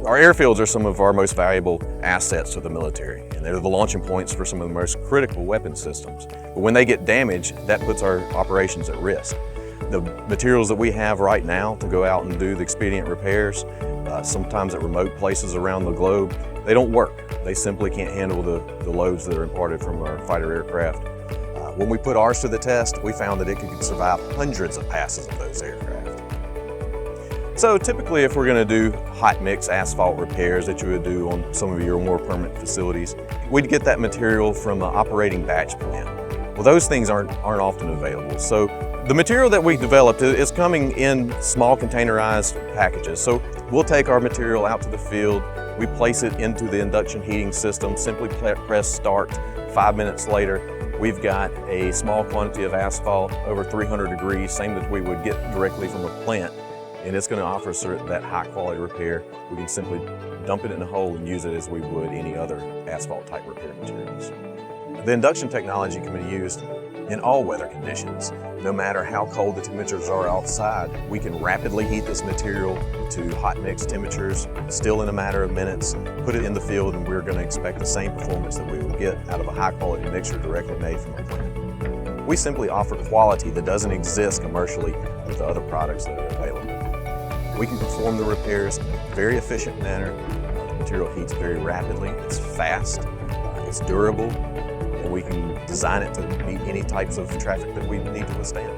Our airfields are some of our most valuable assets to the military, and they're the launching points for some of the most critical weapon systems. But when they get damaged, that puts our operations at risk. The materials that we have right now to go out and do the expedient repairs, sometimes at remote places around the globe, they don't work. They simply can't handle the loads that are imparted from our fighter aircraft. When we put ours to the test, we found that it could survive hundreds of passes of those aircraft. So typically, if we're going to do hot mix asphalt repairs that you would do on some of your more permanent facilities, we'd get that material from an operating batch plant. Well, those things aren't often available. So the material that we developed is coming in small containerized packages. So we'll take our material out to the field, we place it into the induction heating system, simply press start. 5 minutes later, we've got a small quantity of asphalt over 300 degrees, same that we would get directly from a plant. And it's going to offer us that high quality repair. We can simply dump it in a hole and use it as we would any other asphalt type repair materials. The induction technology can be used in all weather conditions. No matter how cold the temperatures are outside, we can rapidly heat this material to hot mix temperatures, still in a matter of minutes, put it in the field, and we're going to expect the same performance that we would get out of a high quality mixture directly made from a plant. We simply offer quality that doesn't exist commercially with the other products that are available. We can perform the repairs in a very efficient manner. The material heats very rapidly, it's fast, it's durable, and we can design it to meet any types of traffic that we need to withstand.